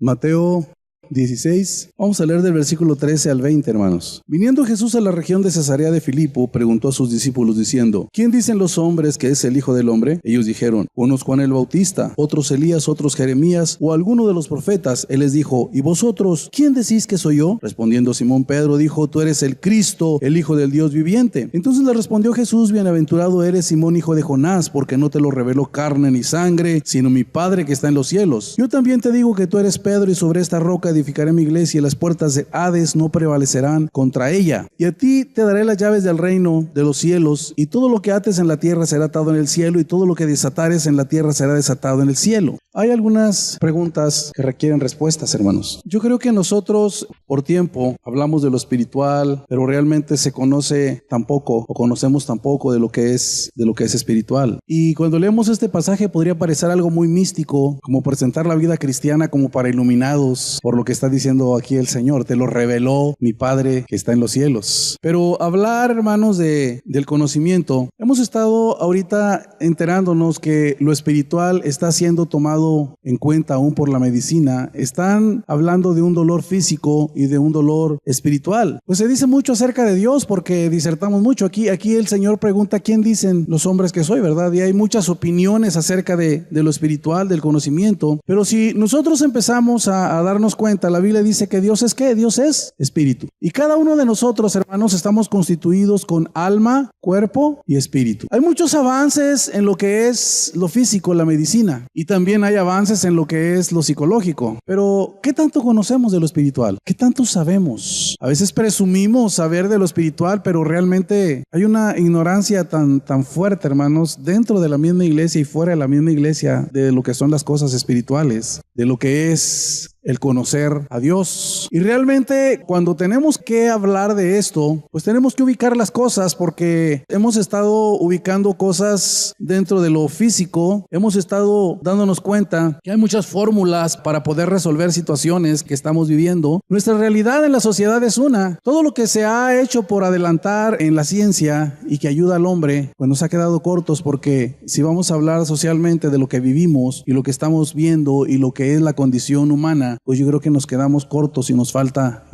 Mateo 16. Vamos a leer del versículo 13 al 20, hermanos. Viniendo Jesús a la región de Cesarea de Filipo, preguntó a sus discípulos diciendo: ¿Quién dicen los hombres que es el Hijo del Hombre? Ellos dijeron: unos Juan el Bautista, otros Elías, otros Jeremías o alguno de los profetas. Él les dijo: ¿y vosotros quién decís que soy yo? Respondiendo Simón Pedro dijo: tú eres el Cristo, el Hijo del Dios viviente. Entonces le respondió Jesús: bienaventurado eres, Simón, hijo de Jonás, porque no te lo reveló carne ni sangre, sino mi Padre que está en los cielos. Yo también te digo que tú eres Pedro, y sobre esta roca edificaré mi iglesia, y las puertas de Hades no prevalecerán contra ella. Y a ti te daré las llaves del reino de los cielos, y todo lo que ates en la tierra será atado en el cielo, y todo lo que desatares en la tierra será desatado en el cielo. Hay algunas preguntas que requieren respuestas, hermanos. Yo creo que nosotros por tiempo hablamos de lo espiritual, pero realmente se conoce tan poco, o conocemos tan poco de lo que es espiritual. Y cuando leemos este pasaje podría parecer algo muy místico, como presentar la vida cristiana como para iluminados, por lo que está diciendo aquí el Señor: te lo reveló mi Padre que está en los cielos. Pero hablar, hermanos, del conocimiento, hemos estado ahorita enterándonos que lo espiritual está siendo tomado en cuenta aún por la medicina. Están hablando de un dolor físico y de un dolor espiritual. Pues se dice mucho acerca de Dios porque disertamos mucho. Aquí el Señor pregunta: ¿quién dicen los hombres que soy? ¿Verdad? Y hay muchas opiniones acerca de lo espiritual, del conocimiento. Pero si nosotros empezamos a darnos cuenta, la Biblia dice que Dios es ¿qué? Dios es espíritu. Y cada uno de nosotros, hermanos, estamos constituidos con alma, cuerpo y espíritu. Hay muchos avances en lo que es lo físico, la medicina, y también hay avances en lo que es lo psicológico. Pero ¿qué tanto conocemos de lo espiritual? ¿Qué tanto sabemos? A veces presumimos saber de lo espiritual, pero realmente hay una ignorancia tan fuerte, hermanos, dentro de la misma iglesia y fuera de la misma iglesia, de lo que son las cosas espirituales, de lo que es el conocer a Dios. Y realmente cuando tenemos que hablar de esto, pues tenemos que ubicar las cosas, porque hemos estado ubicando cosas dentro de lo físico. Hemos estado dándonos cuenta que hay muchas fórmulas para poder resolver situaciones que estamos viviendo. Nuestra realidad en la sociedad es una. Todo lo que se ha hecho por adelantar en la ciencia y que ayuda al hombre, pues nos ha quedado cortos, porque si vamos a hablar socialmente de lo que vivimos y lo que estamos viendo y lo que es la condición humana, pues yo creo que nos quedamos cortos y nos falta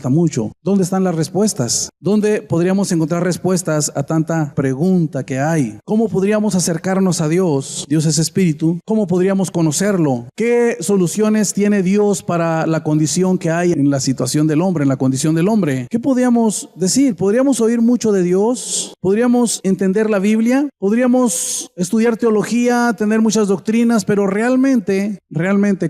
mucho. ¿Dónde están las respuestas? ¿Dónde podríamos encontrar respuestas a tanta pregunta que hay? ¿Cómo podríamos acercarnos a Dios? Dios es espíritu. ¿Cómo podríamos conocerlo? ¿Qué soluciones tiene Dios para la condición que hay en la situación del hombre, en la condición del hombre? ¿Qué podríamos decir? ¿Podríamos oír mucho de Dios? ¿Podríamos entender la Biblia? ¿Podríamos estudiar teología, tener muchas doctrinas, pero realmente,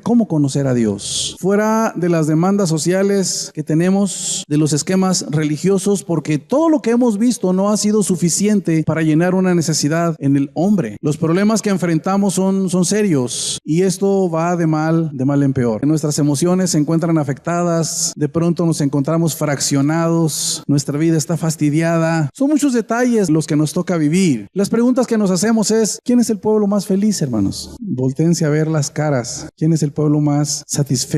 ¿cómo conocer a Dios? Fuera de las demandas sociales que tenemos, de los esquemas religiosos, porque todo lo que hemos visto no ha sido suficiente para llenar una necesidad en el hombre. Los problemas que enfrentamos son serios, y esto va de mal en peor. Nuestras emociones se encuentran afectadas, de pronto nos encontramos fraccionados, nuestra vida está fastidiada. Son muchos detalles los que nos toca vivir. Las preguntas que nos hacemos es: ¿quién es el pueblo más feliz, hermanos? Voltéense a ver las caras. ¿Quién es el pueblo más satisfecho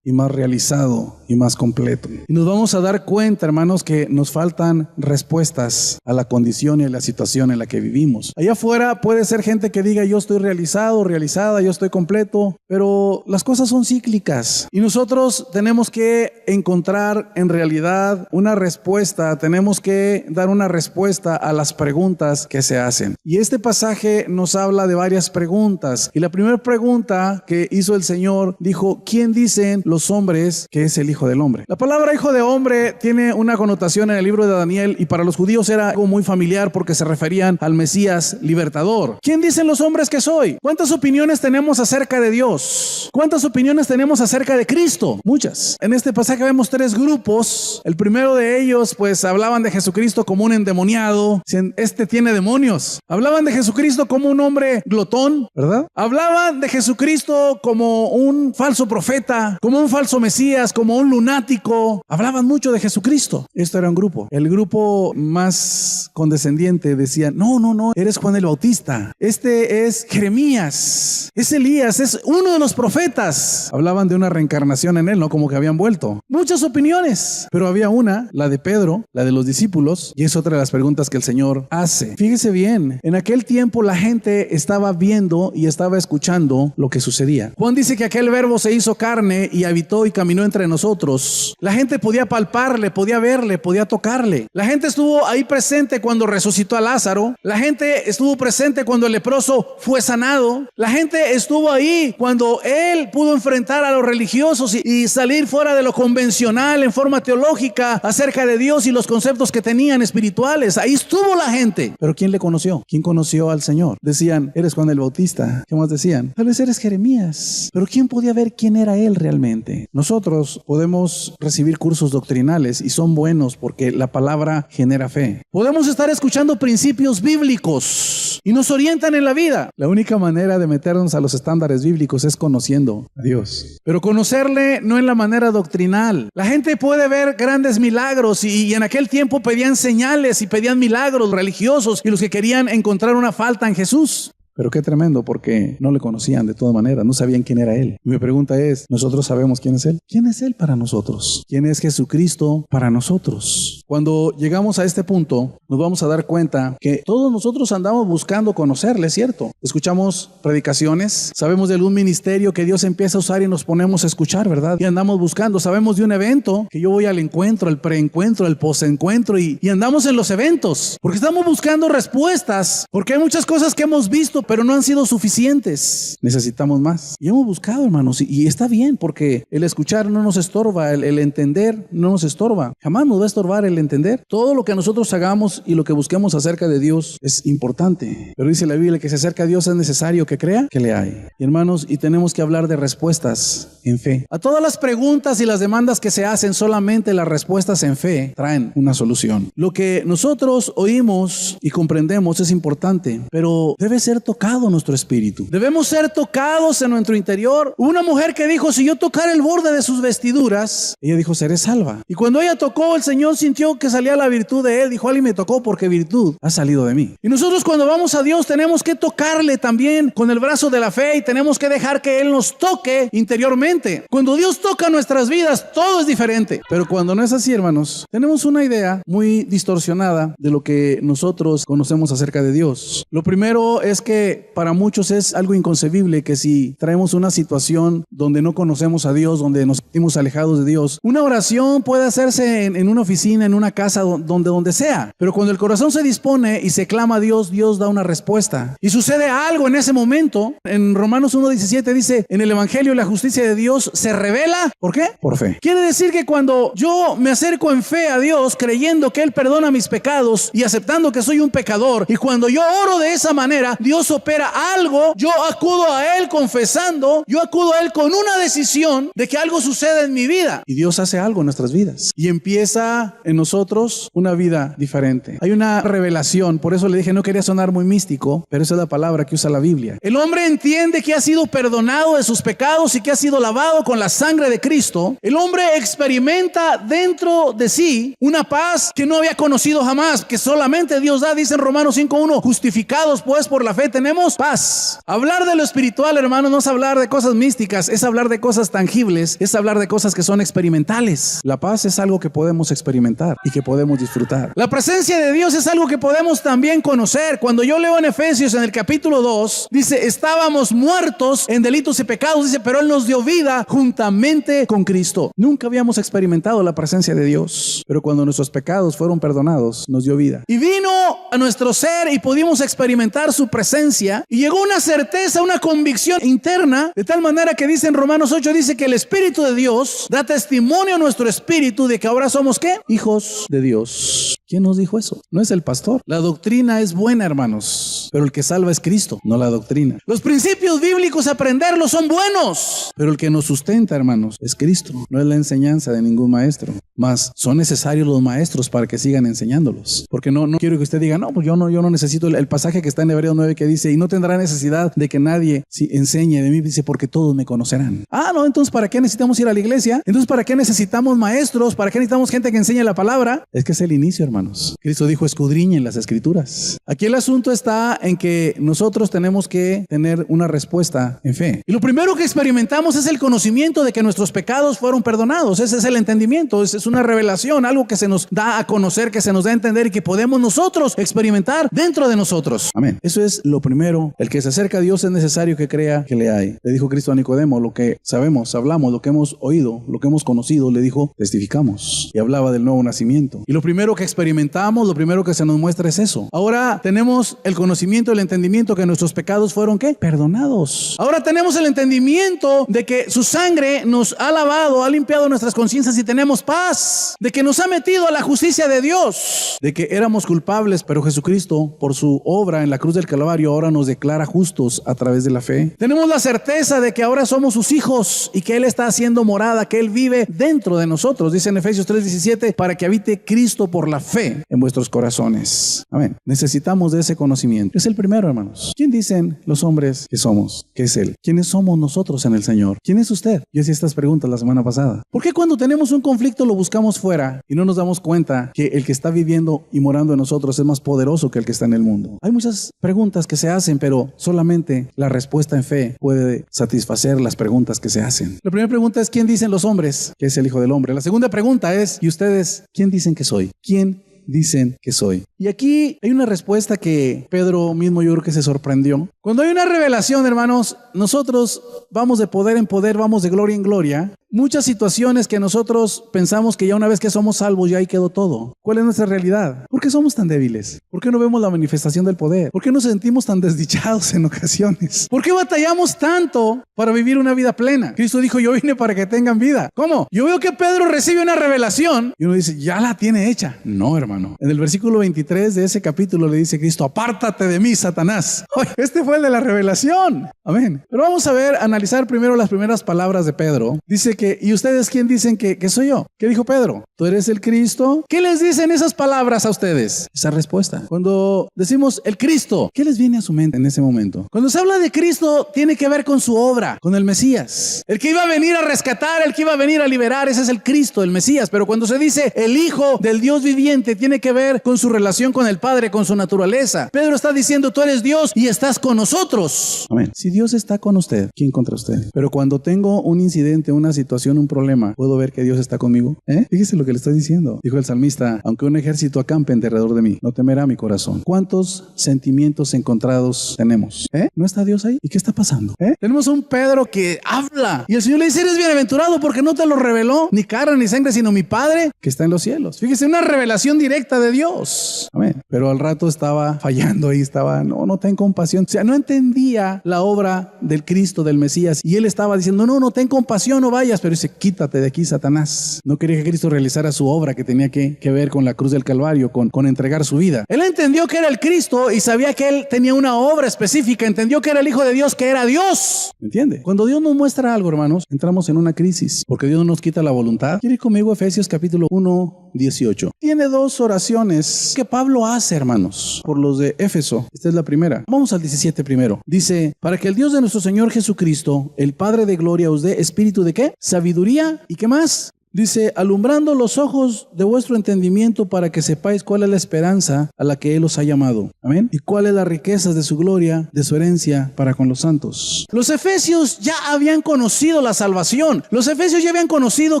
y más realizado y más completo? Y nos vamos a dar cuenta, hermanos, que nos faltan respuestas a la condición y a la situación en la que vivimos. Allá afuera puede ser gente que diga: yo estoy realizado, realizada, yo estoy completo, pero las cosas son cíclicas y nosotros tenemos que encontrar en realidad una respuesta. Tenemos que dar una respuesta a las preguntas que se hacen. Y este pasaje nos habla de varias preguntas, y la primera pregunta que hizo el Señor dijo: ¿quién dicen los hombres que es el Hijo del Hombre? La palabra hijo de hombre tiene una connotación en el libro de Daniel, y para los judíos era algo muy familiar porque se referían al Mesías libertador. ¿Quién dicen los hombres que soy? ¿Cuántas opiniones tenemos acerca de Dios? ¿Cuántas opiniones tenemos acerca de Cristo? Muchas. En este pasaje vemos tres grupos. El primero de ellos, pues, hablaban de Jesucristo como un endemoniado. Este tiene demonios. Hablaban de Jesucristo como un hombre glotón, ¿verdad? Hablaban de Jesucristo como un falso profeta, como un falso Mesías, como un un lunático, hablaban mucho de Jesucristo. Esto era un grupo. El grupo más condescendiente decía, no, eres Juan el Bautista, este es Jeremías, es Elías, es uno de los profetas. Hablaban de una reencarnación en él, ¿no? Como que habían vuelto. Muchas opiniones, pero había una, la de Pedro, la de los discípulos, y es otra de las preguntas que el Señor hace. Fíjese bien, en aquel tiempo la gente estaba viendo y estaba escuchando lo que sucedía. Juan dice que aquel verbo se hizo carne y habitó y caminó entre nosotros. La gente podía palparle, podía verle, podía tocarle. La gente estuvo ahí presente cuando resucitó a Lázaro. La gente estuvo presente cuando el leproso fue sanado. La gente estuvo ahí cuando él pudo enfrentar a los religiosos y salir fuera de lo convencional en forma teológica acerca de Dios y los conceptos que tenían espirituales. Ahí estuvo la gente. Pero ¿quién le conoció? ¿Quién conoció al Señor? Decían, eres Juan el Bautista. ¿Qué más decían? Tal vez eres Jeremías. Pero ¿quién podía ver quién era él realmente? Nosotros podemos recibir cursos doctrinales y son buenos porque la palabra genera fe. Podemos estar escuchando principios bíblicos y nos orientan en la vida. La única manera de meternos a los estándares bíblicos es conociendo a Dios. Pero conocerle no en la manera doctrinal. La gente puede ver grandes milagros y en aquel tiempo pedían señales y pedían milagros religiosos y los que querían encontrar una falta en Jesús. Pero qué tremendo, porque no le conocían de todas maneras, no sabían quién era Él. Y mi pregunta es, ¿nosotros sabemos quién es Él? ¿Quién es Él para nosotros? ¿Quién es Jesucristo para nosotros? Cuando llegamos a este punto, nos vamos a dar cuenta que todos nosotros andamos buscando conocerle, ¿cierto? Escuchamos predicaciones, sabemos de algún ministerio que Dios empieza a usar y nos ponemos a escuchar, ¿verdad? Y andamos buscando, sabemos de un evento que yo voy al encuentro, al preencuentro, al posencuentro y andamos en los eventos, porque estamos buscando respuestas, porque hay muchas cosas que hemos visto, pero no han sido suficientes. Necesitamos más. Y hemos buscado, hermanos, y está bien, porque el escuchar no nos estorba, el entender no nos estorba. Jamás nos va a estorbar el entender. Todo lo que nosotros hagamos y lo que busquemos acerca de Dios es importante. Pero dice la Biblia que se acerca a Dios es necesario que crea que le hay. Y hermanos, y tenemos que hablar de respuestas en fe. A todas las preguntas y las demandas que se hacen, solamente las respuestas en fe traen una solución. Lo que nosotros oímos y comprendemos es importante, pero debe ser tocado nuestro espíritu. Debemos ser tocados en nuestro interior. Hubo una mujer que dijo, si yo tocara el borde de sus vestiduras, ella dijo, seré salva. Y cuando ella tocó, el Señor sintió que salía la virtud de él. Dijo, alguien me tocó porque virtud ha salido de mí. Y nosotros cuando vamos a Dios tenemos que tocarle también con el brazo de la fe y tenemos que dejar que Él nos toque interiormente. Cuando Dios toca nuestras vidas, todo es diferente. Pero cuando no es así, hermanos, tenemos una idea muy distorsionada de lo que nosotros conocemos acerca de Dios. Lo primero es que para muchos es algo inconcebible que si traemos una situación donde no conocemos a Dios, donde nos sentimos alejados de Dios, una oración puede hacerse en una oficina, en una casa, donde sea. Pero cuando el corazón se dispone y se clama a Dios, Dios da una respuesta. Y sucede algo en ese momento. En Romanos 1:17 dice, en el Evangelio la justicia de Dios se revela. ¿Por qué? Por fe. Quiere decir que cuando yo me acerco en fe a Dios, creyendo que Él perdona mis pecados y aceptando que soy un pecador, y cuando yo oro de esa manera, Dios opera algo, yo acudo a Él confesando, yo acudo a Él con una decisión de que algo sucede en mi vida. Y Dios hace algo en nuestras vidas. Y empieza en nosotros una vida diferente. Hay una revelación, por eso le dije, no quería sonar muy místico, pero esa es la palabra que usa la Biblia. El hombre entiende que ha sido perdonado de sus pecados y que ha sido lavado con la sangre de Cristo. El hombre experimenta dentro de sí una paz que no había conocido jamás, que solamente Dios da. Dice en Romanos 5:1, justificados pues por la fe tenemos paz. Hablar de lo espiritual, hermanos, no es hablar de cosas místicas, es hablar de cosas tangibles, es hablar de cosas que son experimentales. La paz es algo que podemos experimentar y que podemos disfrutar. La presencia de Dios es algo que podemos también conocer. Cuando yo leo en Efesios en el capítulo 2, dice, estábamos muertos en delitos y pecados, dice, pero Él nos dio vida juntamente con Cristo. Nunca habíamos experimentado la presencia de Dios, pero cuando nuestros pecados fueron perdonados, nos dio vida. Y vino a nuestro ser y pudimos experimentar su presencia y llegó una certeza, una convicción interna, de tal manera que dice en Romanos 8, dice que el Espíritu de Dios da testimonio a nuestro espíritu de que ahora somos ¿qué? Hijos de Dios. ¿Quién nos dijo eso? No es el pastor. La doctrina es buena, hermanos, pero el que salva es Cristo, no la doctrina. Los principios bíblicos, aprenderlos, son buenos, pero el que nos sustenta, hermanos, es Cristo. No es la enseñanza de ningún maestro. Más son necesarios los maestros para que sigan enseñándolos. Porque no quiero que usted diga, no, pues yo no necesito el pasaje que está en Hebreos 9 que dice, y no tendrá necesidad de que nadie enseñe de mí, dice, porque todos me conocerán. No, entonces ¿para qué necesitamos ir a la iglesia? Entonces ¿para qué necesitamos maestros? ¿Para qué necesitamos gente que enseñe la palabra? Es que es el inicio, hermanos. Cristo dijo, escudriñen las escrituras. Aquí el asunto está en que nosotros tenemos que tener una respuesta en fe. Y lo primero que experimentamos es el conocimiento de que nuestros pecados fueron perdonados. Ese es el entendimiento, es una revelación, algo que se nos da a conocer, que se nos da a entender y que podemos nosotros experimentar dentro de nosotros. Amén. Eso es lo primero. El que se acerca a Dios es necesario que crea que le hay. Le dijo Cristo a Nicodemo, lo que sabemos, hablamos, lo que hemos oído, lo que hemos conocido, le dijo, testificamos. Y hablaba del nuevo nacimiento. Y lo primero que experimentamos, lo primero que se nos muestra es eso. Ahora tenemos el conocimiento, el entendimiento que nuestros pecados fueron, ¿qué? Perdonados. Ahora tenemos el entendimiento de que su sangre nos ha lavado, ha limpiado nuestras conciencias y tenemos paz. De que nos ha metido a la justicia de Dios. De que éramos culpables, pero Jesucristo, por su obra en la cruz del Calvario, ahora nos declara justos a través de la fe. Tenemos la certeza de que ahora somos sus hijos y que Él está haciendo morada, que Él vive dentro de nosotros. Dice en Efesios 3:17, para que habite Cristo por la fe en vuestros corazones. Amén. Necesitamos de ese conocimiento. Es el primero, hermanos. ¿Quién dicen los hombres que somos? ¿Qué es Él? ¿Quiénes somos nosotros en el Señor? ¿Quién es usted? Yo hacía estas preguntas la semana pasada. ¿Por qué cuando tenemos un conflicto lo buscamos fuera y no nos damos cuenta que el que está viviendo y morando en nosotros es más poderoso que el que está en el mundo? Hay muchas preguntas que se hacen, pero solamente la respuesta en fe puede satisfacer las preguntas que se hacen. La primera pregunta es, ¿quién dicen los hombres que es el Hijo del Hombre? La segunda pregunta es, ¿y ustedes quién dicen que soy? ¿Quién dicen que soy? Y aquí hay una respuesta que Pedro mismo yo creo que se sorprendió. Cuando hay una revelación, hermanos, nosotros vamos de poder en poder, vamos de gloria en gloria. Muchas situaciones que nosotros pensamos que ya una vez que somos salvos ya ahí quedó todo. ¿Cuál es nuestra realidad? ¿Por qué somos tan débiles? ¿Por qué no vemos la manifestación del poder? ¿Por qué nos sentimos tan desdichados en ocasiones? ¿Por qué batallamos tanto para vivir una vida plena? Cristo dijo, yo vine para que tengan vida. ¿Cómo? Yo veo que Pedro recibe una revelación y uno dice, ya la tiene hecha. No, hermano. En el versículo 23 de ese capítulo le dice Cristo, apártate de mí, Satanás. Este fue el de la revelación. Amén. Pero vamos a ver, analizar primero las primeras palabras de Pedro. Dice que, ¿y ustedes quién dicen que soy yo? ¿Qué dijo Pedro? ¿Tú eres el Cristo? ¿Qué les dicen esas palabras a ustedes? Esa respuesta. Cuando decimos el Cristo, ¿qué les viene a su mente en ese momento? Cuando se habla de Cristo, tiene que ver con su obra, con el Mesías. El que iba a venir a rescatar, el que iba a venir a liberar, ese es el Cristo, el Mesías. Pero cuando se dice el Hijo del Dios viviente, tiene que ver con su relación con el Padre, con su naturaleza. Pedro está diciendo, tú eres Dios y estás con nosotros. Amén. Si Dios está con usted, ¿quién contra usted? Pero cuando tengo un incidente, una situación, un problema, ¿puedo ver que Dios está conmigo? Fíjese lo que le estoy diciendo. Dijo el salmista, aunque un ejército acampe en derredor de mí, no temerá mi corazón. ¿Cuántos sentimientos encontrados tenemos? ¿No está Dios ahí? ¿Y qué está pasando? Tenemos un Pedro que habla y el Señor le dice, eres bienaventurado porque no te lo reveló ni carne ni sangre, sino mi Padre que está en los cielos. Fíjese, una revelación directa de Dios. Amén. Pero al rato estaba fallando ahí, estaba, no ten compasión. O sea, no entendía la obra del Cristo, del Mesías, y él estaba diciendo, no ten compasión, no vayas, pero dice, quítate de aquí, Satanás. No quería que Cristo realizara su obra que tenía que ver con la cruz del Calvario, con entregar su vida. Él entendió que era el Cristo y sabía que él tenía una obra específica, entendió que era el Hijo de Dios, que era Dios. ¿Me entiende? Cuando Dios nos muestra algo, hermanos, entramos en una crisis, porque Dios no nos quita la voluntad. ¿Quiere ir conmigo a Efesios capítulo 1:18? Tiene dos oraciones que Pablo hace, hermanos, por los de Éfeso. Esta es la primera. Vamos al 17 primero. Dice, para que el Dios de nuestro Señor Jesucristo, el Padre de gloria, os dé espíritu de ¿qué? Sabiduría. ¿Y qué más? Dice, alumbrando los ojos de vuestro entendimiento para que sepáis cuál es la esperanza a la que Él os ha llamado. Amén. Y cuáles las riquezas de su gloria, de su herencia para con los santos. Los efesios ya habían conocido la salvación. Los efesios ya habían conocido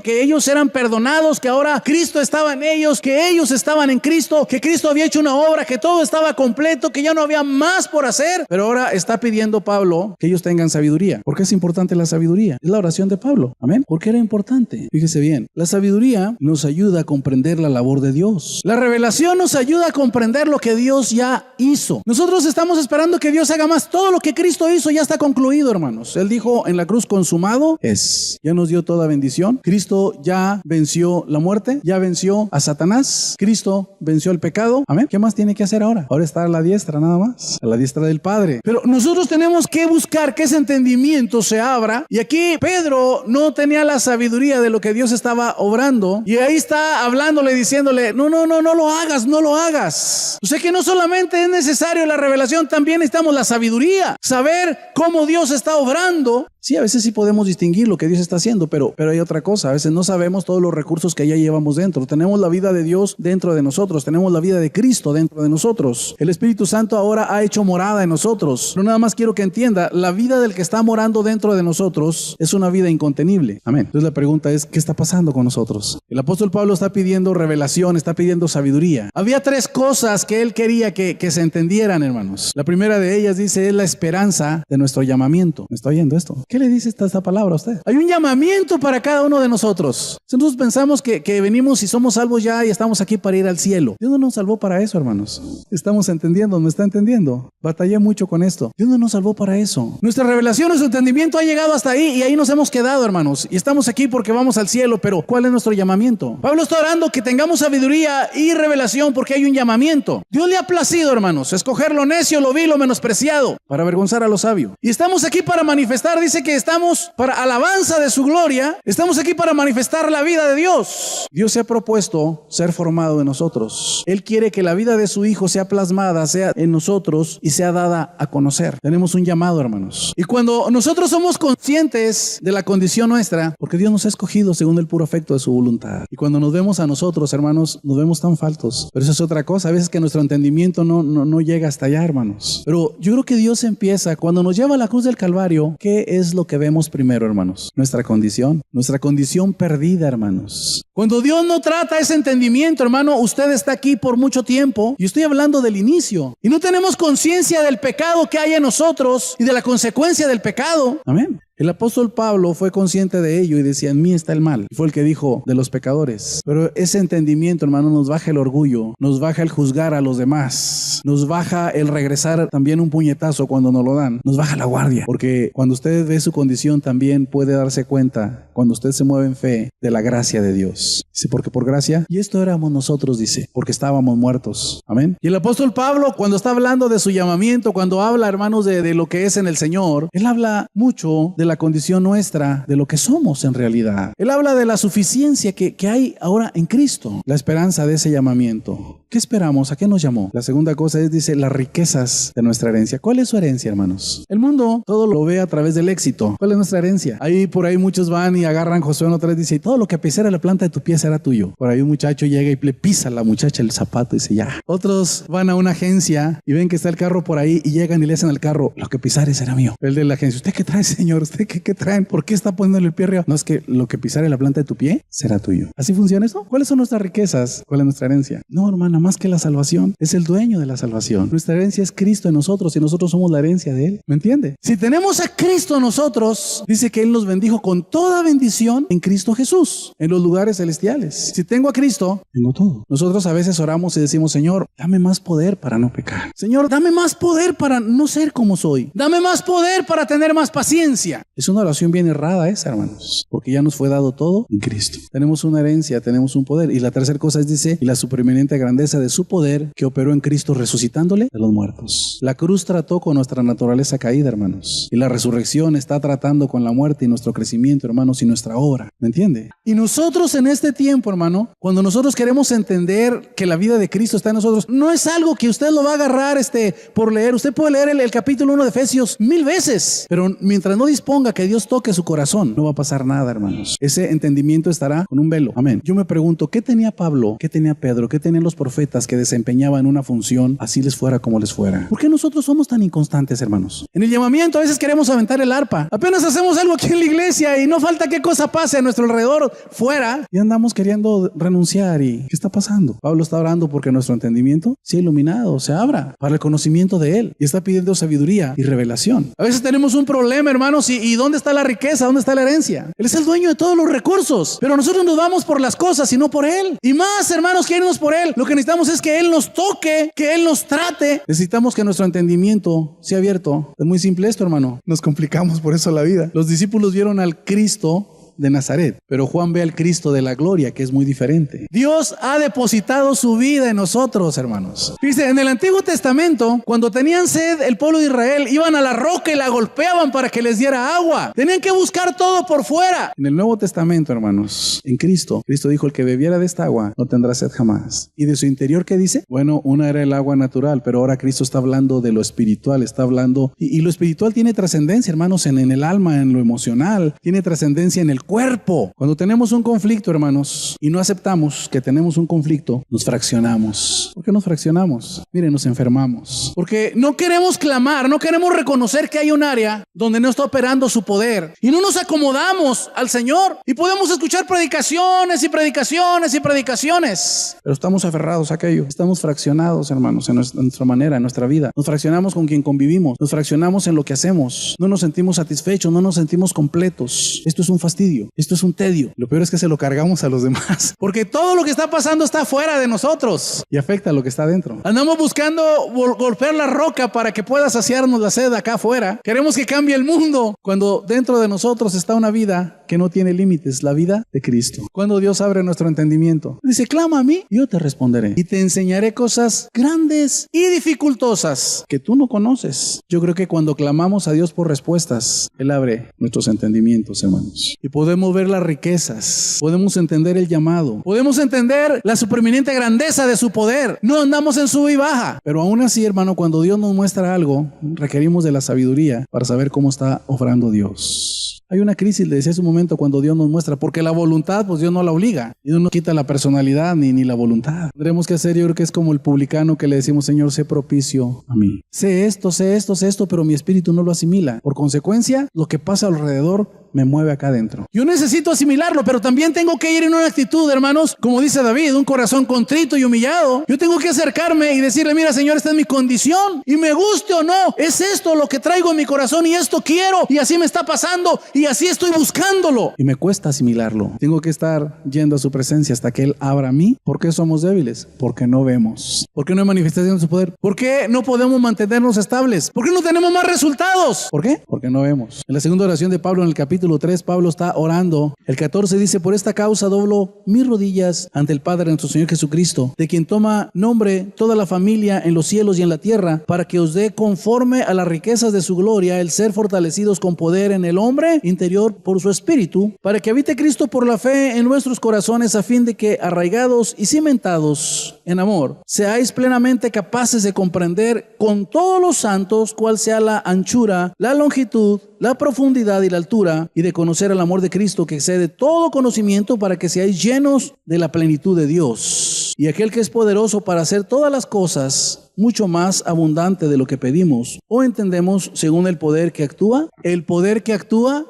que ellos eran perdonados, que ahora Cristo estaba en ellos, que ellos estaban en Cristo, que Cristo había hecho una obra, que todo estaba completo, que ya no había más por hacer. Pero ahora está pidiendo Pablo que ellos tengan sabiduría. ¿Por qué es importante la sabiduría? Es la oración de Pablo. Amén. ¿Por qué era importante? Fíjese bien. bien, la sabiduría nos ayuda a comprender la labor de Dios. La revelación nos ayuda a comprender lo que Dios ya hizo. Nosotros estamos esperando que Dios haga más. Todo lo que Cristo hizo ya está concluido, hermanos. Él dijo en la cruz, consumado es. Ya nos dio toda bendición. Cristo ya venció la muerte, ya venció a Satanás. Cristo venció el pecado. Amén. ¿Qué más tiene que hacer ahora? Ahora está a la diestra nada más, a la diestra del Padre. Pero nosotros tenemos que buscar que ese entendimiento se abra. Y aquí Pedro no tenía la sabiduría de lo que Dios estaba obrando. Y ahí está hablándole, diciéndole, no lo hagas, no lo hagas. O sea que no solamente es necesario la revelación, también necesitamos la sabiduría. Saber cómo Dios está obrando. Sí, a veces sí podemos distinguir lo que Dios está haciendo, pero hay otra cosa. A veces no sabemos todos los recursos que ya llevamos dentro. Tenemos la vida de Dios dentro de nosotros. Tenemos la vida de Cristo dentro de nosotros. El Espíritu Santo ahora ha hecho morada en nosotros. Pero nada más quiero que entienda, la vida del que está morando dentro de nosotros es una vida incontenible. Amén. Entonces la pregunta es, ¿qué está pasando con nosotros? El apóstol Pablo está pidiendo revelación, está pidiendo sabiduría. Había tres cosas que él quería que se entendieran, hermanos. La primera de ellas dice, es la esperanza de nuestro llamamiento. ¿Me está oyendo esto? ¿Qué le dice esta palabra a usted? Hay un llamamiento para cada uno de nosotros. Nosotros pensamos que venimos y somos salvos ya y estamos aquí para ir al cielo. Dios no nos salvó para eso, hermanos. Estamos entendiendo, ¿me está entendiendo? Batallé mucho con esto. Dios no nos salvó para eso. Nuestra revelación, nuestro entendimiento ha llegado hasta ahí y ahí nos hemos quedado, hermanos. Y estamos aquí porque vamos al cielo, pero ¿cuál es nuestro llamamiento? Pablo está orando que tengamos sabiduría y revelación porque hay un llamamiento. Dios le ha placido, hermanos, escoger lo necio, lo vil, lo menospreciado para avergonzar a lo sabio. Y estamos aquí para manifestar, dice que estamos para alabanza de su gloria. Estamos aquí para manifestar la vida de Dios. Dios se ha propuesto ser formado en nosotros. Él quiere que la vida de su Hijo sea plasmada, sea en nosotros y sea dada a conocer. Tenemos un llamado, hermanos. Y cuando nosotros somos conscientes de la condición nuestra, porque Dios nos ha escogido según el puro afecto de su voluntad. Y cuando nos vemos a nosotros, hermanos, nos vemos tan faltos. Pero eso es otra cosa. A veces que nuestro entendimiento no llega hasta allá, hermanos. Pero yo creo que Dios empieza cuando nos lleva a la cruz del Calvario. ¿Qué es lo que vemos primero, hermanos? Nuestra condición perdida, hermanos. Cuando Dios no trata ese entendimiento, hermano, usted está aquí por mucho tiempo y estoy hablando del inicio y no tenemos conciencia del pecado que hay en nosotros y de la consecuencia del pecado. Amén. El apóstol Pablo fue consciente de ello y decía, en mí está el mal. Y fue el que dijo de los pecadores. Pero ese entendimiento, hermano, nos baja el orgullo, nos baja el juzgar a los demás, nos baja el regresar también un puñetazo cuando nos lo dan, nos baja la guardia. Porque cuando usted ve su condición también puede darse cuenta, cuando usted se mueve en fe, de la gracia de Dios. Dice, porque por gracia, y esto éramos nosotros, dice, porque estábamos muertos. Amén. Y el apóstol Pablo, cuando está hablando de su llamamiento, cuando habla, hermanos, de lo que es en el Señor, él habla mucho de la condición nuestra, de lo que somos en realidad. Él habla de la suficiencia que hay ahora en Cristo, la esperanza de ese llamamiento. ¿Qué esperamos? ¿A qué nos llamó? La segunda cosa es, dice, las riquezas de nuestra herencia. ¿Cuál es su herencia, hermanos? El mundo todo lo ve a través del éxito. ¿Cuál es nuestra herencia? Ahí por ahí muchos van y agarran Josué 1:3, dice, y todo lo que pisara la planta de tu pie será tuyo. Por ahí un muchacho llega y le pisa a la muchacha el zapato y dice, ya. Otros van a una agencia y ven que está el carro por ahí y llegan y le hacen al carro, lo que pisare será mío. El de la agencia, ¿usted qué trae, señor? ¿Usted qué traen? ¿Por qué está poniéndole el pie arriba? No, es que lo que pisare la planta de tu pie será tuyo. ¿Así funciona esto? ¿Cuáles son nuestras riquezas? ¿Cuál es nuestra herencia? No, hermana, más que la salvación. Es el dueño de la salvación. Nuestra herencia es Cristo en nosotros y nosotros somos la herencia de Él. ¿Me entiende? Si tenemos a Cristo en nosotros, dice que Él nos bendijo con toda bendición en Cristo Jesús, en los lugares celestiales. Si tengo a Cristo, tengo todo. Nosotros a veces oramos y decimos, Señor, dame más poder para no pecar. Señor, dame más poder para no ser como soy. Dame más poder para tener más paciencia. Es una oración bien errada esa, hermanos, porque ya nos fue dado todo en Cristo. Tenemos una herencia, tenemos un poder. Y la tercera cosa es, dice, y la supereminente grandeza de su poder que operó en Cristo resucitándole de los muertos. La cruz trató con nuestra naturaleza caída, hermanos. Y la resurrección está tratando con la muerte y nuestro crecimiento, hermanos, y nuestra obra. ¿Me entiende? Y nosotros en este tiempo, hermano, cuando nosotros queremos entender que la vida de Cristo está en nosotros, no es algo que usted lo va a agarrar por leer. Usted puede leer el capítulo 1 de Efesios 1000 veces, pero mientras no disponga que Dios toque su corazón, no va a pasar nada, hermanos. Ese entendimiento estará con un velo. Amén. Yo me pregunto, ¿qué tenía Pablo? ¿Qué tenía Pedro? ¿Qué tenían los profetas profetas que desempeñaban una función, así les fuera como les fuera. ¿Por qué nosotros somos tan inconstantes, hermanos? En el llamamiento a veces queremos aventar el arpa. Apenas hacemos algo aquí en la iglesia y no falta qué cosa pase a nuestro alrededor, fuera, y andamos queriendo renunciar. ¿Y qué está pasando? Pablo está orando porque nuestro entendimiento sea iluminado, se abra para el conocimiento de Él, y está pidiendo sabiduría y revelación. A veces tenemos un problema, hermanos, y ¿dónde está la riqueza? ¿Dónde está la herencia? Él es el dueño de todos los recursos, pero nosotros nos vamos por las cosas y no por Él. Y más, hermanos, que irnos por Él. Lo que necesitamos es que Él nos toque, que Él nos trate. Necesitamos que nuestro entendimiento sea abierto. Es muy simple esto, hermano. Nos complicamos por eso la vida. Los discípulos vieron al Cristo de Nazaret, pero Juan ve al Cristo de la gloria, que es muy diferente. Dios ha depositado su vida en nosotros, hermanos. Dice, en el Antiguo Testamento, cuando tenían sed, el pueblo de Israel iban a la roca y la golpeaban para que les diera agua. Tenían que buscar todo por fuera. En el Nuevo Testamento, hermanos, en Cristo dijo, el que bebiera de esta agua no tendrá sed jamás. Y de su interior, ¿qué dice? Bueno, una era el agua natural, pero ahora Cristo está hablando de lo espiritual, está hablando, y lo espiritual tiene trascendencia, hermanos, en el alma, en lo emocional, tiene trascendencia en el cuerpo. Cuando tenemos un conflicto, hermanos, y no aceptamos que tenemos un conflicto, nos fraccionamos. ¿Por qué nos fraccionamos? Miren, nos enfermamos. Porque no queremos clamar, no queremos reconocer que hay un área donde no está operando su poder. Y no nos acomodamos al Señor. Y podemos escuchar predicaciones y predicaciones y predicaciones. Pero estamos aferrados a aquello. Estamos fraccionados, hermanos, en nuestra manera, en nuestra vida. Nos fraccionamos con quien convivimos. Nos fraccionamos en lo que hacemos. No nos sentimos satisfechos, no nos sentimos completos. Esto es un fastidio. Esto es un tedio. Lo peor es que se lo cargamos a los demás, porque todo lo que está pasando está fuera de nosotros y afecta a lo que está dentro. Andamos buscando golpear la roca para que pueda saciarnos la sed acá afuera. Queremos que cambie el mundo, cuando dentro de nosotros está una vida que no tiene límites, la vida de Cristo. Cuando Dios abre nuestro entendimiento, dice, clama a mí y yo te responderé y te enseñaré cosas grandes y dificultosas que tú no conoces. Yo creo que cuando clamamos a Dios por respuestas, Él abre nuestros entendimientos, hermanos, y podemos ver las riquezas, podemos entender el llamado, podemos entender la supereminente grandeza de su poder. No andamos en sub y baja, pero aún así, hermano, cuando Dios nos muestra algo, requerimos de la sabiduría para saber cómo está obrando Dios. Hay una crisis, le decía hace un momento, cuando Dios nos muestra, porque la voluntad, pues Dios no la obliga. Dios no nos quita la personalidad ni la voluntad. Tendremos que hacer, yo creo que es como el publicano que le decimos, Señor, sé propicio a mí. Sé esto, pero mi espíritu no lo asimila. Por consecuencia, lo que pasa alrededor me mueve acá adentro. Yo necesito asimilarlo, pero también tengo que ir en una actitud, hermanos, como dice David, un corazón contrito y humillado. Yo tengo que acercarme y decirle, mira, Señor, esta es mi condición, y me guste o no, es esto lo que traigo en mi corazón, y esto quiero, y así me está pasando, y así estoy buscándolo. Y me cuesta asimilarlo. Tengo que estar yendo a su presencia hasta que Él abra a mí. ¿Por qué somos débiles? Porque no vemos. ¿Por qué no hay manifestación de su poder? ¿Por qué no podemos mantenernos estables? ¿Por qué no tenemos más resultados? ¿Por qué? Porque no vemos. En la segunda oración de Pablo, en el capítulo 3, Pablo está orando. El 14 dice, por esta causa doblo mis rodillas ante el Padre nuestro Señor Jesucristo, de quien toma nombre toda la familia en los cielos y en la tierra, para que os dé conforme a las riquezas de su gloria el ser fortalecidos con poder en el hombre interior por su espíritu, para que habite Cristo por la fe en vuestros corazones, a fin de que, arraigados y cimentados en amor, seáis plenamente capaces de comprender con todos los santos cuál sea la anchura, la longitud, la profundidad y la altura, y de conocer el amor de Cristo que excede todo conocimiento, para que seáis llenos de la plenitud de Dios. Y aquel que es poderoso para hacer todas las cosas mucho más abundante de lo que pedimos o entendemos, según el poder que actúa. El poder que actúa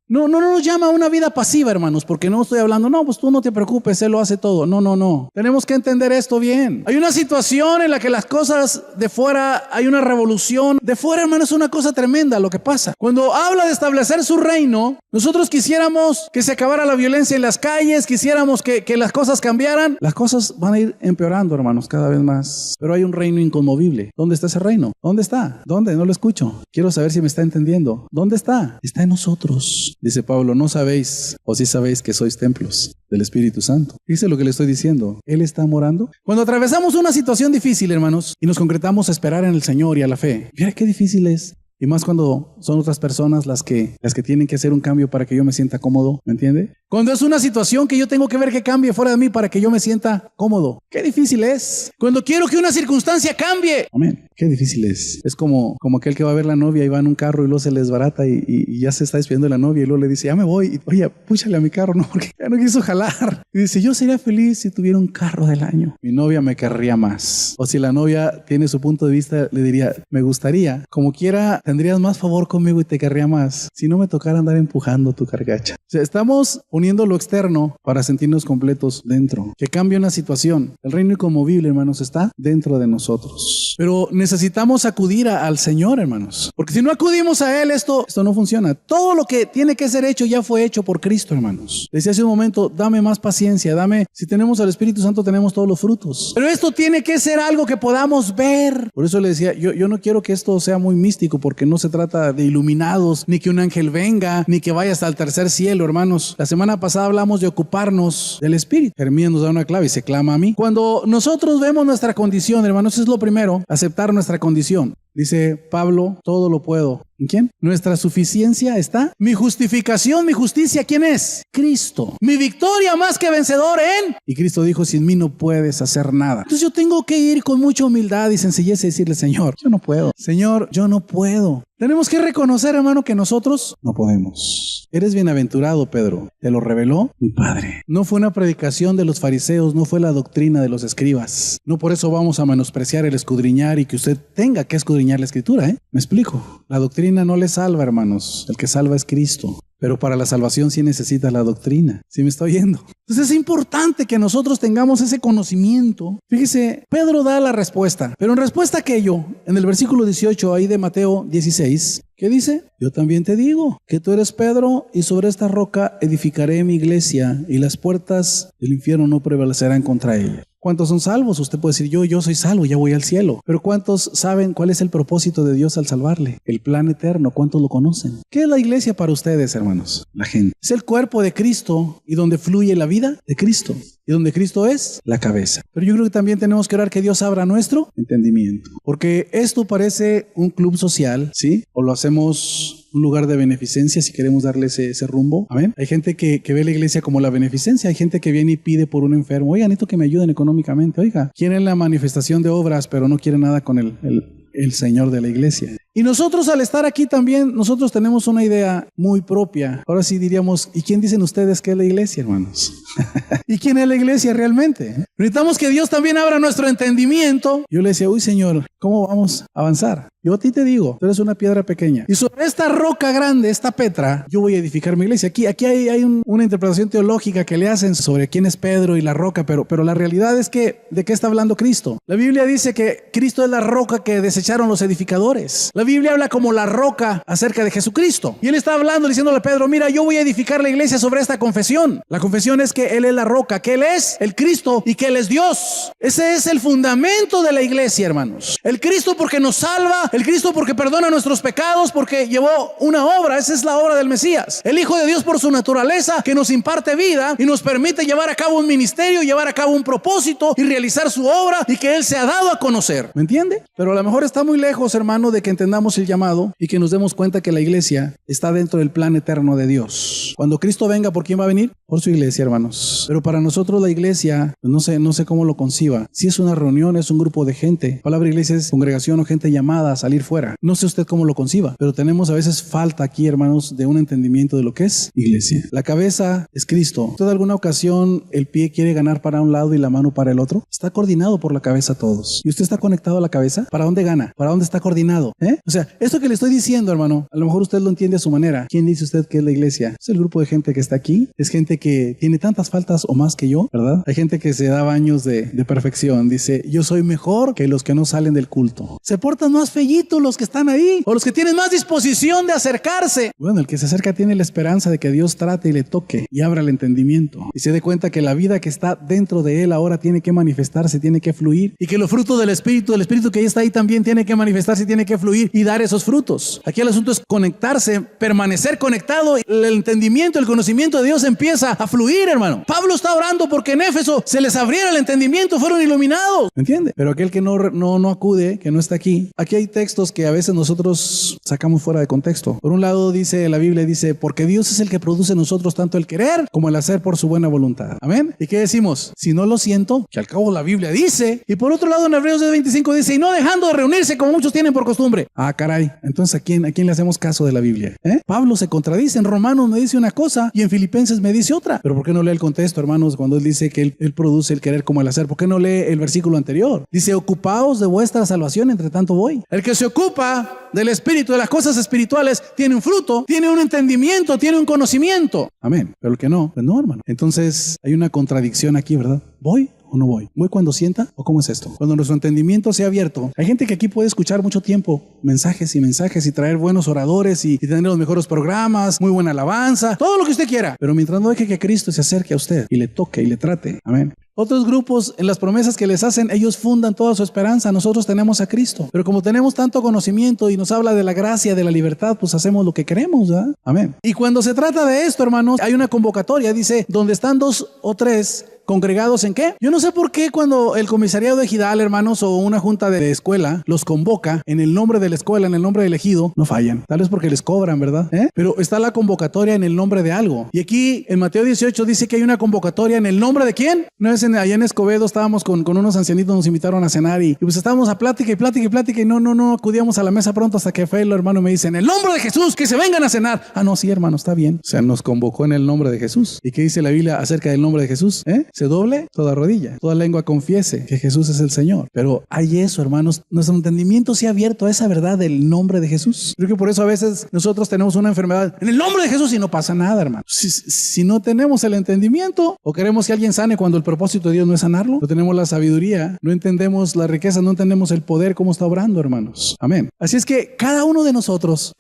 no nos llama a una vida pasiva, hermanos, porque no estoy hablando, no, pues tú no te preocupes, Él lo hace todo. No. Tenemos que entender esto bien. Hay una situación en la que las cosas de fuera, hay una revolución. De fuera, hermanos, es una cosa tremenda lo que pasa. Cuando habla de establecer su reino, nosotros quisiéramos que se acabara la violencia en las calles, quisiéramos que las cosas cambiaran. Las cosas van a ir empeorando, hermanos, cada vez más. Pero hay un reino inconmovible. ¿Dónde está ese reino? ¿Dónde está? ¿Dónde? No lo escucho. Quiero saber si me está entendiendo. ¿Dónde está? Está en nosotros. Dice Pablo, ¿no sabéis o sí sabéis que sois templos del Espíritu Santo? Dice lo que le estoy diciendo. Él está morando. Cuando atravesamos una situación difícil, hermanos, y nos concretamos a esperar en el Señor y a la fe, mira qué difícil es. Y más cuando son otras personas las que tienen que hacer un cambio para que yo me sienta cómodo, ¿me entiende? Cuando es una situación que yo tengo que ver que cambie fuera de mí para que yo me sienta cómodo. Qué difícil es. Cuando quiero que una circunstancia cambie. Amén. Qué difícil es. Es como aquel que va a ver la novia y va en un carro y luego se le desbarata y ya se está despidiendo de la novia y luego le dice, ya me voy. Y, oye, púchale a mi carro, no, porque ya no quiso jalar. Y dice, yo sería feliz si tuviera un carro del año. Mi novia me querría más. O si la novia tiene su punto de vista, le diría, me gustaría. Como quiera, tendrías más favor conmigo y te querría más si no me tocara andar empujando tu cargacha. O sea, estamos uniendo lo externo para sentirnos completos dentro. Que cambie una situación. El reino inconmovible, hermanos, está dentro de nosotros. Pero necesitamos acudir al Señor, hermanos. Porque si no acudimos a Él, esto no funciona. Todo lo que tiene que ser hecho ya fue hecho por Cristo, hermanos. Decía hace un momento, dame más paciencia, si tenemos al Espíritu Santo tenemos todos los frutos. Pero esto tiene que ser algo que podamos ver. Por eso le decía, yo no quiero que esto sea muy místico, porque no se trata de iluminados, ni que un ángel venga, ni que vaya hasta el tercer cielo, hermanos. La semana pasada hablamos de ocuparnos del Espíritu. Jeremías nos da una clave y se clama a mí. Cuando nosotros vemos nuestra condición, hermanos, es lo primero, aceptar nuestra condición. Dice Pablo, todo lo puedo. ¿En quién? Nuestra suficiencia está. Mi justificación, mi justicia, ¿quién es? Cristo. Mi victoria más que vencedor en. Y Cristo dijo, sin mí no puedes hacer nada. Entonces yo tengo que ir con mucha humildad y sencillez y decirle, Señor, yo no puedo. Señor, yo no puedo. Tenemos que reconocer, hermano, que nosotros no podemos. Eres bienaventurado, Pedro. Te lo reveló mi Padre. No fue una predicación de los fariseos, no fue la doctrina de los escribas. No por eso vamos a menospreciar el escudriñar y que usted tenga que escudriñar la Escritura, ¿eh? Me explico. La doctrina no le salva, hermanos. El que salva es Cristo. Pero para la salvación sí necesita la doctrina. ¿Sí me está oyendo? Entonces es importante que nosotros tengamos ese conocimiento. Fíjese, Pedro da la respuesta. Pero en respuesta a aquello, en el versículo 18 ahí de Mateo 16, ¿qué dice? Yo también te digo que tú eres Pedro y sobre esta roca edificaré mi iglesia y las puertas del infierno no prevalecerán contra ella. ¿Cuántos son salvos? Usted puede decir, yo soy salvo, ya voy al cielo. Pero ¿cuántos saben cuál es el propósito de Dios al salvarle? El plan eterno, ¿cuántos lo conocen? ¿Qué es la iglesia para ustedes, hermanos? La gente. Es el cuerpo de Cristo y donde fluye la vida de Cristo. Y donde Cristo es la cabeza. Pero yo creo que también tenemos que orar que Dios abra nuestro entendimiento. Porque esto parece un club social, ¿sí? O lo hacemos un lugar de beneficencia si queremos darle ese rumbo. Amén. Hay gente que ve la iglesia como la beneficencia. Hay gente que viene y pide por un enfermo. Oiga, necesito que me ayuden económicamente. Oiga, quieren la manifestación de obras, pero no quieren nada con el Señor de la iglesia. Y nosotros al estar aquí también, nosotros tenemos una idea muy propia. Ahora sí diríamos, ¿y quién dicen ustedes que es la iglesia, hermanos? ¿Y quién es la iglesia realmente? Necesitamos que Dios también abra nuestro entendimiento. Yo le decía, uy Señor, ¿cómo vamos a avanzar? Yo a ti te digo, tú eres una piedra pequeña. Y sobre esta roca grande, esta Petra, yo voy a edificar mi iglesia. Aquí hay una interpretación teológica que le hacen sobre quién es Pedro y la roca, pero la realidad es que, ¿de qué está hablando Cristo? La Biblia dice que Cristo es la roca que desecharon los edificadores. La Biblia habla como la roca acerca de Jesucristo. Y él está hablando, diciéndole a Pedro, mira, yo voy a edificar la iglesia sobre esta confesión. La confesión es que Él es la roca, que Él es el Cristo y que Él es Dios. Ese es el fundamento de la iglesia, hermanos. El Cristo porque nos salva, el Cristo porque perdona nuestros pecados, porque llevó una obra. Esa es la obra del Mesías. El Hijo de Dios por su naturaleza, que nos imparte vida y nos permite llevar a cabo un ministerio, llevar a cabo un propósito y realizar su obra, y que Él se ha dado a conocer. ¿Me entiende? Pero a lo mejor está muy lejos, hermano, de que entendamos el llamado y que nos demos cuenta que la iglesia está dentro del plan eterno de Dios. Cuando Cristo venga, ¿por quién va a venir? Por su iglesia, hermanos. Pero para nosotros la iglesia, no sé cómo lo conciba. Si es una reunión, es un grupo de gente. La palabra iglesia es congregación o gente llamada a salir fuera. No sé usted cómo lo conciba, pero tenemos a veces falta aquí, hermanos, de un entendimiento de lo que es iglesia. La cabeza es Cristo. ¿Usted alguna ocasión el pie quiere ganar para un lado y la mano para el otro? Está coordinado por la cabeza todos. ¿Y usted está conectado a la cabeza? ¿Para dónde gana? ¿Para dónde está coordinado? O sea, esto que le estoy diciendo, hermano, a lo mejor usted lo entiende a su manera. ¿Quién dice usted que es la iglesia? Es el grupo de gente que está aquí. Es gente que tiene tantas faltas o más que yo, ¿verdad? Hay gente que se da baños de perfección. Dice, yo soy mejor que los que no salen del culto. Se portan más feyitos los que están ahí, o los que tienen más disposición de acercarse. Bueno, el que se acerca tiene la esperanza de que Dios trate y le toque y abra el entendimiento y se dé cuenta que la vida que está dentro de él ahora tiene que manifestarse, tiene que fluir, y que los frutos del Espíritu que ya está ahí también tiene que manifestarse, tiene que fluir y dar esos frutos. Aquí el asunto es conectarse, permanecer conectado. El entendimiento, el conocimiento de Dios empieza a fluir, hermano. Pablo está orando porque en Éfeso se les abriera el entendimiento, fueron iluminados. ¿Me entiende? Pero aquel que no acude, que no está aquí hay textos que a veces nosotros sacamos fuera de contexto. Por un lado dice, la Biblia dice, porque Dios es el que produce en nosotros tanto el querer como el hacer por su buena voluntad. Amén. ¿Y qué decimos? Si no lo siento, que al cabo la Biblia dice. Y por otro lado en Hebreos 25 dice, y no dejando de reunirse como muchos tienen por costumbre. Ah, caray. Entonces, ¿a quién le hacemos caso de la Biblia? Pablo se contradice. En Romanos me dice una cosa y en Filipenses me dice otra. Pero ¿por qué no lee el contexto, hermanos, cuando él dice que él produce el querer como el hacer? ¿Por qué no lee el versículo anterior? Dice, ocupaos de vuestra salvación, entre tanto voy. El que se ocupa del espíritu, de las cosas espirituales, tiene un fruto, tiene un entendimiento, tiene un conocimiento. Amén. Pero el que no, pues no, hermano. Entonces hay una contradicción aquí, ¿verdad? ¿Voy o no voy? ¿Voy cuando sienta o cómo es esto? Cuando nuestro entendimiento sea abierto. Hay gente que aquí puede escuchar mucho tiempo mensajes y traer buenos oradores y tener los mejores programas, muy buena alabanza, todo lo que usted quiera. Pero mientras no deje que Cristo se acerque a usted y le toque y le trate. Amén. Otros grupos, en las promesas que les hacen, ellos fundan toda su esperanza. Nosotros tenemos a Cristo. Pero como tenemos tanto conocimiento y nos habla de la gracia, de la libertad, pues hacemos lo que queremos, ¿verdad? Amén. Y cuando se trata de esto, hermanos, hay una convocatoria. Dice, donde están 2 o 3 ¿congregados en qué? Yo no sé por qué cuando el comisariado ejidal, hermanos, o una junta de escuela los convoca en el nombre de la escuela, en el nombre del ejido, no fallan. Tal vez porque les cobran, ¿verdad? Pero está la convocatoria en el nombre de algo. Y aquí en Mateo 18 dice que hay una convocatoria en el nombre de ¿quién? Una vez allá en Escobedo estábamos con unos ancianitos, nos invitaron a cenar y pues estábamos a plática y no acudíamos a la mesa pronto hasta que fue el hermano me dice, en el nombre de Jesús, que se vengan a cenar. Ah, no, sí, hermano, está bien. O sea, nos convocó en el nombre de Jesús. ¿Y qué dice la Biblia acerca del nombre de Jesús? Se doble toda rodilla, toda lengua confiese que Jesús es el Señor. Pero hay eso, hermanos, nuestro entendimiento se ha abierto a esa verdad del nombre de Jesús. Creo que por eso a veces nosotros tenemos una enfermedad en el nombre de Jesús y no pasa nada, hermano. Si no tenemos el entendimiento o queremos que alguien sane cuando el propósito de Dios no es sanarlo, no tenemos la sabiduría, no entendemos la riqueza, no entendemos el poder, cómo está obrando, hermanos. Amén. Así es que cada uno de nosotros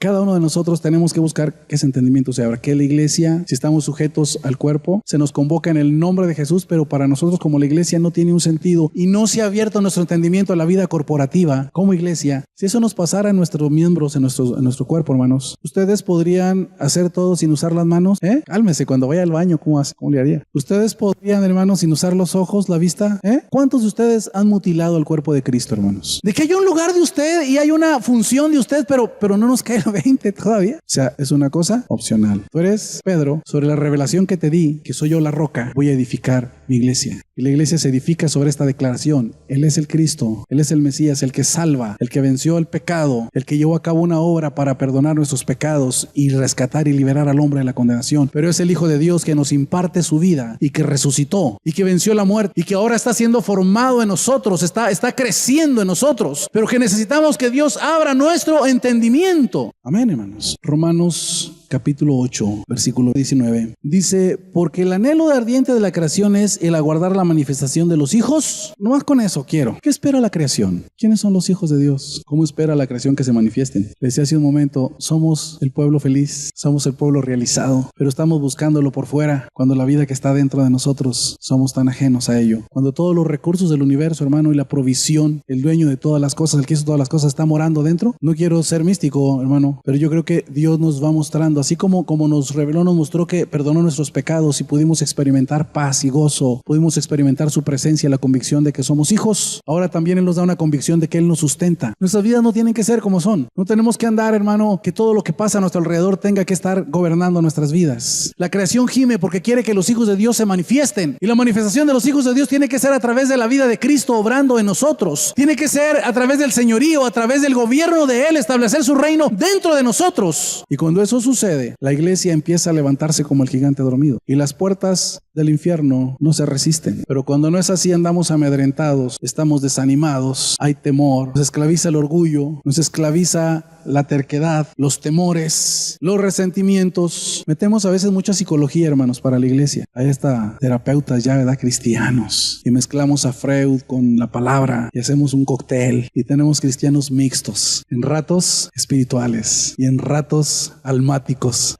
tenemos que buscar que ese entendimiento se abra, que la iglesia, si estamos sujetos al cuerpo, se nos convoca en el nombre de Jesús, pero para nosotros como la iglesia no tiene un sentido y no se ha abierto nuestro entendimiento a la vida corporativa como iglesia. Si eso nos pasara en nuestros miembros, en nuestro cuerpo, hermanos, ¿ustedes podrían hacer todo sin usar las manos? Cálmese, cuando vaya al baño, ¿cómo hace? ¿Cómo le haría? ¿Ustedes podrían, hermanos, sin usar los ojos, la vista? ¿Cuántos de ustedes han mutilado el cuerpo de Cristo, hermanos? De que hay un lugar de usted y hay una función de usted, pero no nos cae el 20 todavía. O sea, es una cosa opcional. Tú eres Pedro, sobre la revelación que te di, que soy yo la roca, voy a edificar mi iglesia. Y la iglesia se edifica sobre esta declaración. Él es el Cristo, Él es el Mesías, el que salva, el que venció el pecado, el que llevó a cabo una obra para perdonar nuestros pecados y rescatar y liberar al hombre de la condenación. Pero es el Hijo de Dios que nos imparte su vida y que resucitó y que venció la muerte y que ahora está siendo formado en nosotros, está creciendo en nosotros, pero que necesitamos que Dios abra nuestro entendimiento. Amén, hermanos. Romanos capítulo 8, versículo 19. Dice, porque el anhelo ardiente de la creación es el aguardar la manifestación de los hijos. No más con eso quiero. ¿Qué espera la creación? ¿Quiénes son los hijos de Dios? ¿Cómo espera la creación que se manifiesten? Les decía hace un momento, somos el pueblo feliz, somos el pueblo realizado, pero estamos buscándolo por fuera, cuando la vida que está dentro de nosotros somos tan ajenos a ello. Cuando todos los recursos del universo, hermano, y la provisión, el dueño de todas las cosas, el que hizo todas las cosas, está morando dentro. No quiero ser místico, hermano, pero yo creo que Dios nos va mostrando, así como nos reveló, nos mostró que perdonó nuestros pecados y pudimos experimentar paz y gozo, pudimos experimentar su presencia, la convicción de que somos hijos. Ahora también Él nos da una convicción de que Él nos sustenta. Nuestras vidas no tienen que ser como son. No tenemos que andar, hermano, que todo lo que pasa a nuestro alrededor tenga que estar gobernando nuestras vidas. La creación gime porque quiere que los hijos de Dios se manifiesten. Y la manifestación de los hijos de Dios tiene que ser a través de la vida de Cristo obrando en nosotros. Tiene que ser a través del señorío, a través del gobierno de Él, establecer su reino dentro de nosotros. Y cuando eso sucede, la iglesia empieza a levantarse como el gigante dormido y las puertas del infierno no se resisten. Pero cuando no es así, andamos amedrentados, estamos desanimados, hay temor, nos esclaviza el orgullo, nos esclaviza la terquedad, los temores, los resentimientos. Metemos a veces mucha psicología, hermanos, para la iglesia. Ahí está terapeutas ya, ¿verdad? Cristianos. Y mezclamos a Freud con la palabra y hacemos un cóctel y tenemos cristianos mixtos, en ratos espirituales y en ratos almáticos.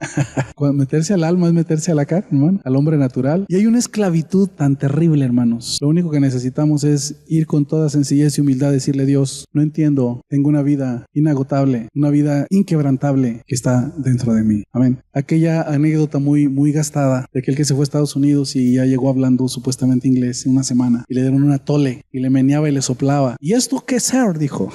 Cuando meterse al alma es meterse a la carne, hermano, al hombre natural. Y hay una esclavitud tan terrible, hermanos. Lo único que necesitamos es ir con toda sencillez y humildad, decirle: Dios, no entiendo, tengo una vida inagotable, una vida inquebrantable que está dentro de mí. Amén. Aquella anécdota muy gastada de aquel que se fue a Estados Unidos y ya llegó hablando supuestamente inglés en una semana y le dieron una tole y le meneaba y le soplaba. ¿Y esto qué es, sir? Dijo.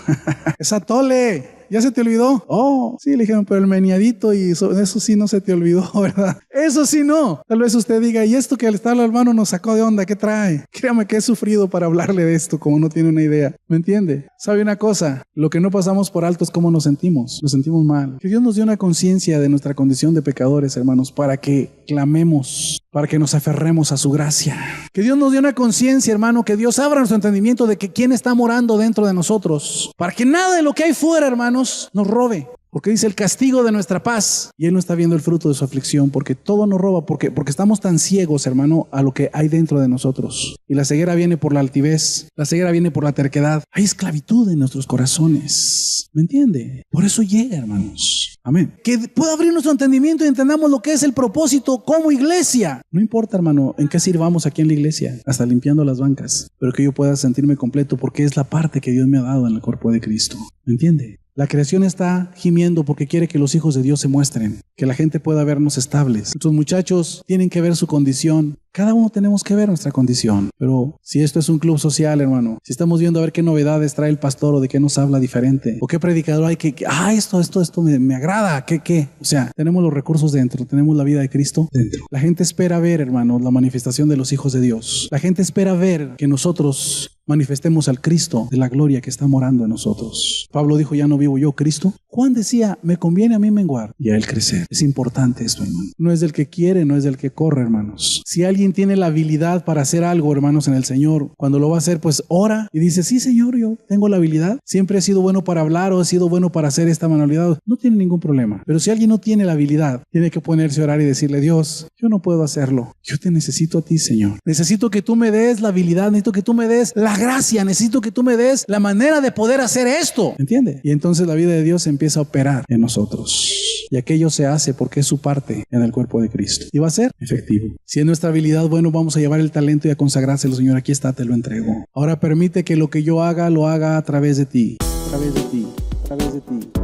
¡Esa tole! ¿Ya se te olvidó? Oh, sí, le dijeron, pero el meneadito y eso sí no se te olvidó, ¿verdad? Eso sí no. Tal vez usted diga, ¿y esto que al estar al hermano nos sacó de onda? ¿Qué trae? Créame que he sufrido para hablarle de esto, como no tiene una idea. ¿Me entiende? ¿Sabe una cosa? Lo que no pasamos por alto es cómo nos sentimos. Nos sentimos mal. Que Dios nos dio una conciencia de nuestra condición de pecadores, hermanos, para que clamemos, para que nos aferremos a su gracia. Que Dios nos dio una conciencia, hermano, que Dios abra nuestro entendimiento de que quién está morando dentro de nosotros, para que nada de lo que hay fuera, hermanos, nos robe. Porque dice el castigo de nuestra paz y Él no está viendo el fruto de su aflicción, porque todo nos roba, porque estamos tan ciegos, hermano, a lo que hay dentro de nosotros. Y la ceguera viene por la altivez, la ceguera viene por la terquedad. Hay esclavitud en nuestros corazones, ¿me entiende? Por eso llega, hermanos. Amén. Que pueda abrir nuestro entendimiento y entendamos lo que es el propósito como iglesia. No importa, hermano, en qué sirvamos aquí en la iglesia, hasta limpiando las bancas, pero que yo pueda sentirme completo porque es la parte que Dios me ha dado en el cuerpo de Cristo. ¿Me entiende? La creación está gimiendo porque quiere que los hijos de Dios se muestren, que la gente pueda vernos estables. Estos muchachos tienen que ver su condición. Cada uno tenemos que ver nuestra condición. Pero si esto es un club social, hermano, si estamos viendo a ver qué novedades trae el pastor o de qué nos habla diferente, o qué predicador hay esto me agrada, ¿qué? O sea, tenemos los recursos dentro, tenemos la vida de Cristo dentro. La gente espera ver, hermano, la manifestación de los hijos de Dios. La gente espera ver que nosotros manifestemos al Cristo de la gloria que está morando en nosotros. Pablo dijo, ya no vivo yo, Cristo. Juan decía, me conviene a mí menguar y a él crecer. Es importante esto, hermano. No es del que quiere, no es del que corre, hermanos. Si alguien tiene la habilidad para hacer algo, hermanos, en el Señor, cuando lo va a hacer, pues ora y dice, sí, Señor, yo tengo la habilidad. Siempre he sido bueno para hablar o he sido bueno para hacer esta manualidad. No tiene ningún problema. Pero si alguien no tiene la habilidad, tiene que ponerse a orar y decirle, Dios, yo no puedo hacerlo. Yo te necesito a ti, Señor. Necesito que tú me des la habilidad, necesito que tú me des la gracia, necesito que tú me des la manera de poder hacer esto. ¿Entiende? Y entonces la vida de Dios empieza a operar en nosotros. Y aquello se hace porque es su parte en el cuerpo de Cristo. Y va a ser efectivo. Si es nuestra habilidad, bueno, vamos a llevar el talento y a consagrárselo, Señor. Aquí está, te lo entrego. Ahora permite que lo que yo haga, lo haga a través de ti. A través de ti. A través de ti.